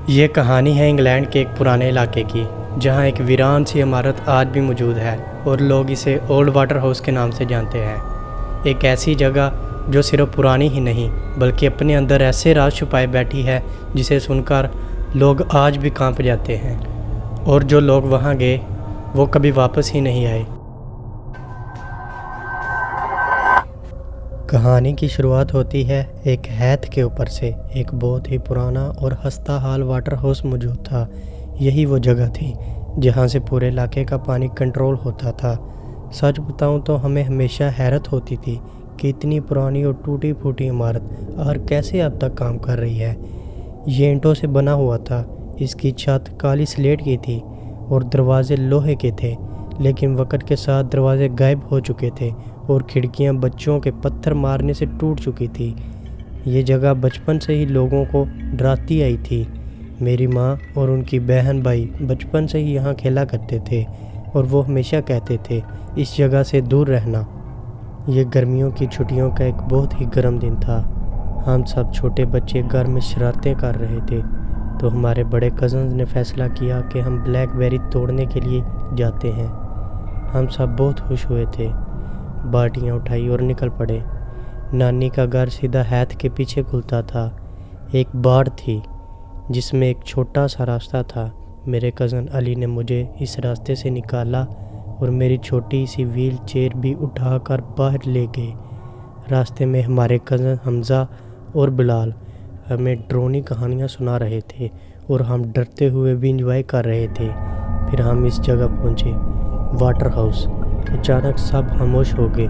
یہ کہانی ہے انگلینڈ کے ایک پرانے علاقے کی، جہاں ایک ویران سی عمارت آج بھی موجود ہے اور لوگ اسے اولڈ واٹر ہاؤس کے نام سے جانتے ہیں۔ ایک ایسی جگہ جو صرف پرانی ہی نہیں بلکہ اپنے اندر ایسے راز چھپائے بیٹھی ہے جسے سن کر لوگ آج بھی کانپ جاتے ہیں، اور جو لوگ وہاں گئے وہ کبھی واپس ہی نہیں آئے۔ کہانی کی شروعات ہوتی ہے ایک ہیتھ کے اوپر سے۔ ایک بہت ہی پرانا اور خستہ حال واٹر ہاؤس موجود تھا۔ یہی وہ جگہ تھی جہاں سے پورے علاقے کا پانی کنٹرول ہوتا تھا۔ سچ بتاؤں تو ہمیں ہمیشہ حیرت ہوتی تھی کہ اتنی پرانی اور ٹوٹی پھوٹی عمارت اور کیسے اب تک کام کر رہی ہے۔ یہ اینٹوں سے بنا ہوا تھا، اس کی چھت کالی سلیٹ کی تھی اور دروازے لوہے کے تھے، لیکن وقت کے ساتھ دروازے غائب ہو چکے تھے اور کھڑکیاں بچوں کے پتھر مارنے سے ٹوٹ چکی تھی۔ یہ جگہ بچپن سے ہی لوگوں کو ڈراتی آئی تھی۔ میری ماں اور ان کی بہن بھائی بچپن سے ہی یہاں کھیلا کرتے تھے اور وہ ہمیشہ کہتے تھے اس جگہ سے دور رہنا۔ یہ گرمیوں کی چھٹیوں کا ایک بہت ہی گرم دن تھا۔ ہم سب چھوٹے بچے گھر میں شرارتیں کر رہے تھے تو ہمارے بڑے کزنز نے فیصلہ کیا کہ ہم بلیک بیری توڑنے کے لیے جاتے ہیں۔ ہم سب بہت خوش ہوئے تھے، بالٹیاں اٹھائی اور نکل پڑے۔ نانی کا گھر سیدھا ہیتھ کے پیچھے کھلتا تھا۔ ایک باڑ تھی جس میں ایک چھوٹا سا راستہ تھا۔ میرے کزن علی نے مجھے اس راستے سے نکالا اور میری چھوٹی سی ویل چیئر بھی اٹھا کر باہر لے گئے۔ راستے میں ہمارے کزن حمزہ اور بلال ہمیں ڈرونی کہانیاں سنا رہے تھے اور ہم ڈرتے ہوئے بھی انجوائے کر رہے تھے۔ پھر ہم اس جگہ پہنچے، واٹر ہاؤس۔ اچانک سب خاموش ہو گئے،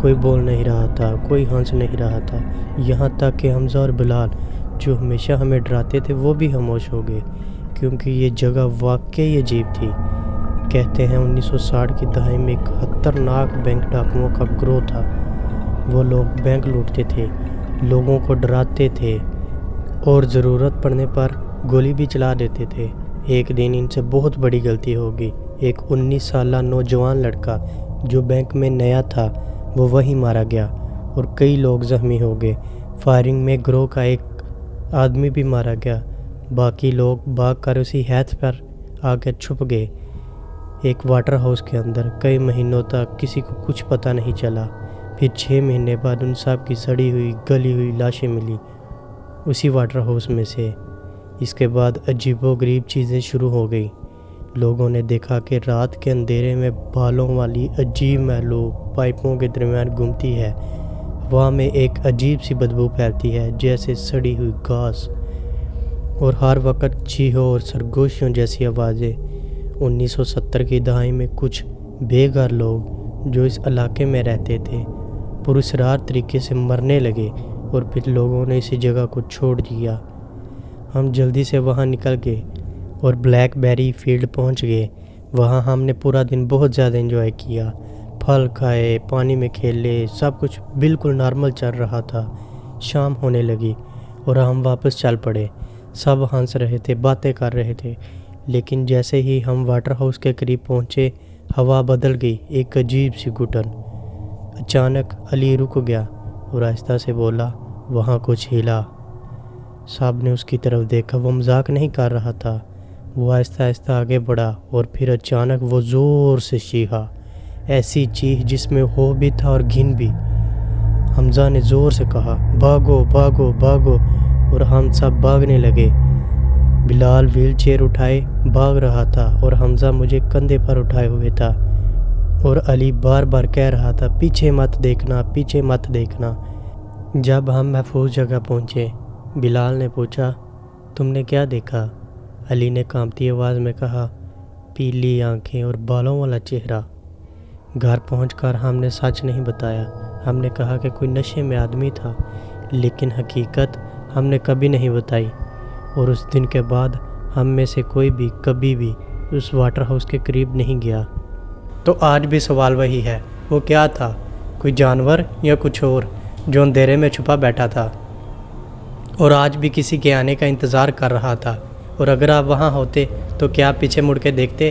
کوئی بول نہیں رہا تھا، کوئی ہنس نہیں رہا تھا، یہاں تک کہ حمزہ اور بلال جو ہمیشہ ہمیں ڈراتے تھے وہ بھی خاموش ہو گئے، کیونکہ یہ جگہ واقعی عجیب تھی۔ کہتے ہیں 1960 کی دہائی میں ایک خطرناک بینک ڈاکوؤں کا گروہ تھا۔ وہ لوگ بینک لوٹتے تھے، لوگوں کو ڈراتے تھے اور ضرورت پڑنے پر گولی بھی چلا دیتے تھے۔ ایک دن ان سے بہت بڑی غلطی ہو گئی۔ ایک 19 سالہ نوجوان لڑکا جو بینک میں نیا تھا وہ وہیں مارا گیا اور کئی لوگ زخمی ہو گئے۔ فائرنگ میں گروہ کا ایک آدمی بھی مارا گیا۔ باقی لوگ بھاگ کر اسی ہیتھ پر آ کے چھپ گئے۔ ایک واٹر ہاؤس کے اندر کئی مہینوں تک کسی کو کچھ پتہ نہیں چلا۔ پھر 6 مہینے بعد ان سب کی سڑی ہوئی گلی ہوئی لاشیں ملی اسی واٹر ہاؤس میں سے۔ اس کے بعد عجیب و غریب چیزیں شروع ہو گئی۔ لوگوں نے دیکھا کہ رات کے اندھیرے میں بالوں والی عجیب مخلوق پائپوں کے درمیان گھومتی ہے۔ ہوا میں ایک عجیب سی بدبو پھیلتی ہے جیسے سڑی ہوئی گھاس، اور ہر وقت چیخوں اور سرگوشیوں جیسی آوازیں۔ 1970 کی دہائی میں کچھ بے گھر لوگ جو اس علاقے میں رہتے تھے پراسرار طریقے سے مرنے لگے اور پھر لوگوں نے اسی جگہ کو چھوڑ دیا۔ ہم جلدی سے وہاں نکل گئے اور بلیک بیری فیلڈ پہنچ گئے۔ وہاں ہم نے پورا دن بہت زیادہ انجوائے کیا، پھل کھائے، پانی میں کھیلے، سب کچھ بالکل نارمل چل رہا تھا۔ شام ہونے لگی اور ہم واپس چل پڑے۔ سب ہنس رہے تھے، باتیں کر رہے تھے، لیکن جیسے ہی ہم واٹر ہاؤس کے قریب پہنچے ہوا بدل گئی، ایک عجیب سی گھٹن۔ اچانک علی رک گیا اور آہستہ سے بولا، وہاں کچھ ہلا۔ سب نے اس کی طرف دیکھا، وہ مذاق نہیں کر رہا تھا۔ وہ آہستہ آہستہ آگے بڑھا اور پھر اچانک وہ زور سے چیخا، ایسی چیخ جس میں خوف بھی تھا اور گھن بھی۔ حمزہ نے زور سے کہا، بھاگو بھاگو بھاگو، اور ہم سب بھاگنے لگے۔ بلال ویل چیئر اٹھائے بھاگ رہا تھا اور حمزہ مجھے کندھے پر اٹھائے ہوئے تھا، اور علی بار بار کہہ رہا تھا، پیچھے مت دیکھنا، پیچھے مت دیکھنا۔ جب ہم محفوظ جگہ پہنچے، بلال نے پوچھا، تم نے کیا دیکھا؟ علی نے کانپتی آواز میں کہا، پیلی آنکھیں اور بالوں والا چہرہ۔ گھر پہنچ کر ہم نے سچ نہیں بتایا۔ ہم نے کہا کہ کوئی نشے میں آدمی تھا، لیکن حقیقت ہم نے کبھی نہیں بتائی، اور اس دن کے بعد ہم میں سے کوئی بھی کبھی بھی اس واٹر ہاؤس کے قریب نہیں گیا۔ تو آج بھی سوال وہی ہے، وہ کیا تھا؟ کوئی جانور یا کچھ اور جو اندھیرے میں چھپا بیٹھا تھا اور آج بھی کسی کے آنے کا انتظار کر رہا تھا؟ اور اگر آپ وہاں ہوتے تو کیا آپ پیچھے مڑ کے دیکھتے؟